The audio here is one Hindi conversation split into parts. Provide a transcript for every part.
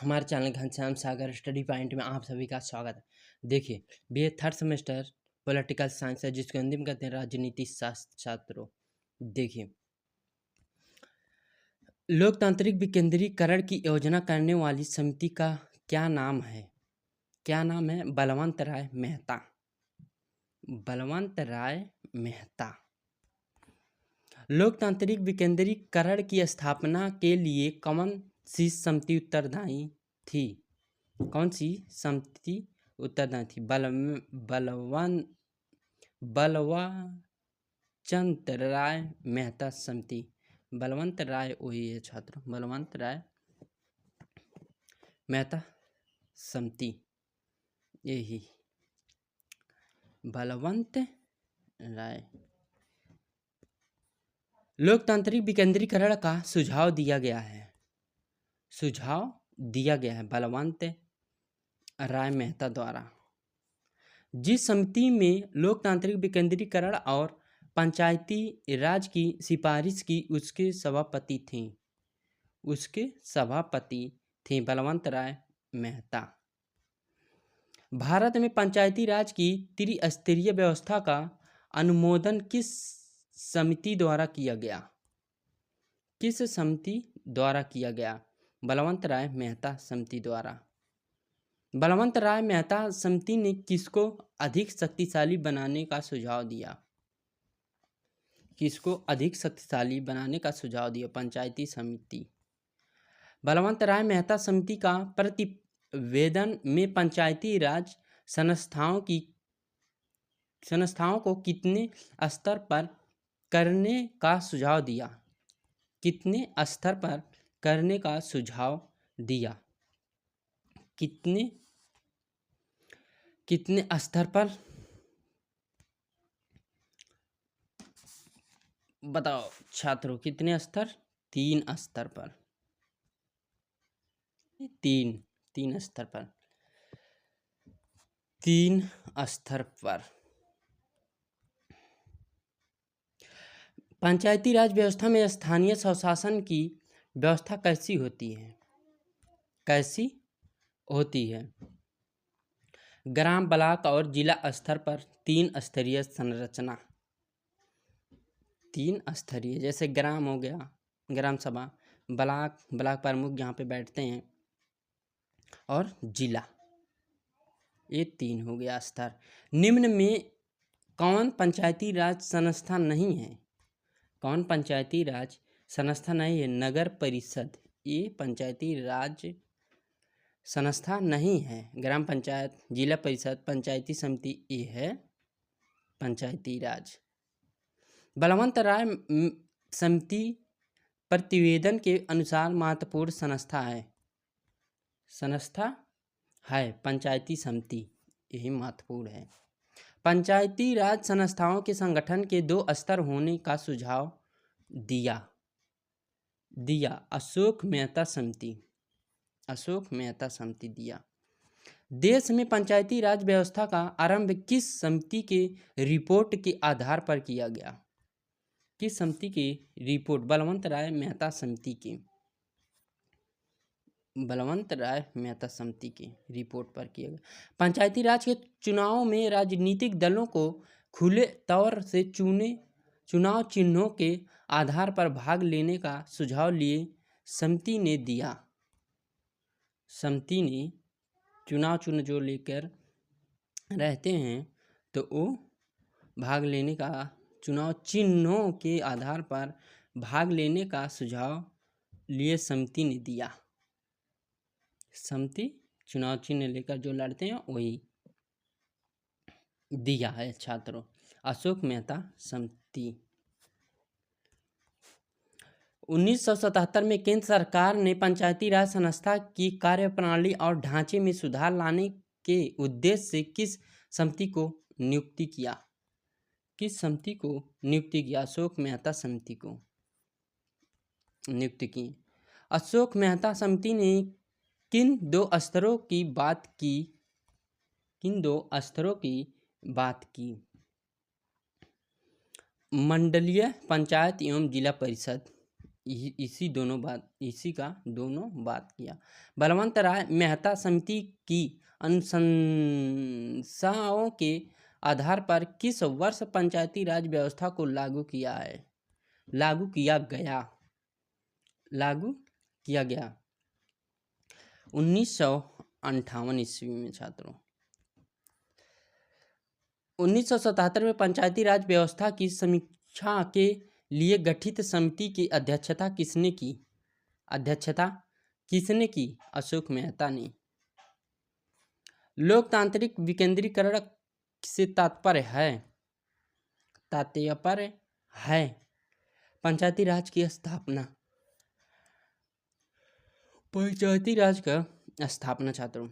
हमारे चैनल घनश्याम सागर स्टडी पॉइंट में आप सभी का स्वागत है। देखिए, BA third semester political science है, जिसको हिंदी में कहते हैं राजनीति शास्त्र। छात्रों, देखिए, लोकतांत्रिक विकेंद्रीकरण की योजना करने वाली समिति का क्या नाम है? क्या नाम है? बलवंत राय मेहता। बलवंत राय मेहता। लोकतांत्रिक विकेंद्रीकरण की स्थापना के लिए कौन सी समिति उत्तरदायी थी? कौन सी समिति उत्तरदायी थी? बलवंत राय मेहता समिति। बलवंत राय वही है छात्रों, बलवंत राय मेहता समिति, यही बलवंत राय। लोकतांत्रिक विकेंद्रीकरण का सुझाव दिया गया है। सुझाव दिया गया है बलवंत राय मेहता द्वारा। जिस समिति में लोकतांत्रिक विकेंद्रीकरण और पंचायती राज की सिफारिश की, उसके सभापति थे बलवंत राय मेहता। भारत में पंचायती राज की त्रिस्तरीय व्यवस्था का अनुमोदन किस समिति द्वारा किया गया? किस समिति द्वारा किया गया? बलवंत राय मेहता समिति द्वारा। बलवंत राय मेहता समिति ने किसको अधिक शक्तिशाली बनाने का सुझाव दिया? किसको अधिक शक्तिशाली बनाने का सुझाव दिया? पंचायती समिति। बलवंत राय मेहता समिति का प्रतिवेदन में पंचायती राज संस्थाओं को कितने स्तर पर करने का सुझाव दिया? कितने स्तर पर करने का सुझाव दिया? कितने स्तर पर बताओ छात्रों, कितने स्तर? 3 स्तर पर। 3 स्तर पर। 3 स्तर पर। पंचायती राज व्यवस्था में स्थानीय स्वशासन की व्यवस्था कैसी होती है? कैसी होती है? ग्राम, ब्लॉक और जिला स्तर पर 3 स्तरीय संरचना। 3 स्तरीय, जैसे ग्राम हो गया, ग्राम सभा, ब्लॉक प्रमुख यहाँ पे बैठते हैं, और जिला, ये 3 हो गया स्तर। निम्न में कौन पंचायती राज संस्था नहीं है? कौन पंचायती राज संस्था नहीं है? नगर परिषद, ये पंचायती राज संस्था नहीं है। ग्राम पंचायत, जिला परिषद, पंचायती समिति, ये है पंचायती राज। बलवंत राय समिति प्रतिवेदन के अनुसार महत्वपूर्ण संस्था है पंचायती समिति, यही महत्वपूर्ण है। पंचायती राज संस्थाओं के संगठन के 2 स्तर होने का सुझाव दिया अशोक मेहता समिति दिया। देश में पंचायती राज व्यवस्था का आरंभ किस समिति के रिपोर्ट के आधार पर किया गया? किस समिति की रिपोर्ट? बलवंत राय मेहता समिति की रिपोर्ट पर किया गया। पंचायती राज के चुनाव में राजनीतिक दलों को खुले तौर से चुनाव चिन्हों के आधार पर भाग लेने का सुझाव लिए समिति ने चुनाव चिन्ह जो लेकर रहते हैं, तो वो भाग लेने का, चुनाव चिन्हों के आधार पर भाग लेने का सुझाव लिए समिति ने दिया। समिति चुनाव चिन्ह लेकर जो लड़ते हैं वही दिया है छात्रों, अशोक मेहता समिति। 1977 में केंद्र सरकार ने पंचायती राज संस्था की कार्यप्रणाली और ढांचे में सुधार लाने के उद्देश्य से किस समिति को नियुक्ति किया? अशोक मेहता समिति को नियुक्ति की। अशोक मेहता समिति ने किन 2 स्तरों की बात की? मंडलीय पंचायत एवं जिला परिषद, इसी का दोनों बात किया। बलवंत राय मेहता समिति की अनुशंसाओं के आधार पर किस वर्ष पंचायती राज व्यवस्था को लागू किया गया 1958 ईस्वी में छात्रों। 1977 में पंचायती राज व्यवस्था की समीक्षा के लिए गठित समिति की अध्यक्षता किसने की? अशोक मेहता ने। लोकतांत्रिक विकेंद्रीकरण से तात्पर्य है पंचायती राज की स्थापना। छात्रों,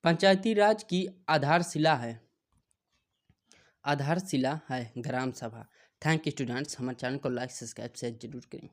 पंचायती राज की आधारशिला है ग्राम सभा। थैंक यू स्टूडेंट्स, हमारे चैनल को लाइक सब्सक्राइब शेयर जरूर करें।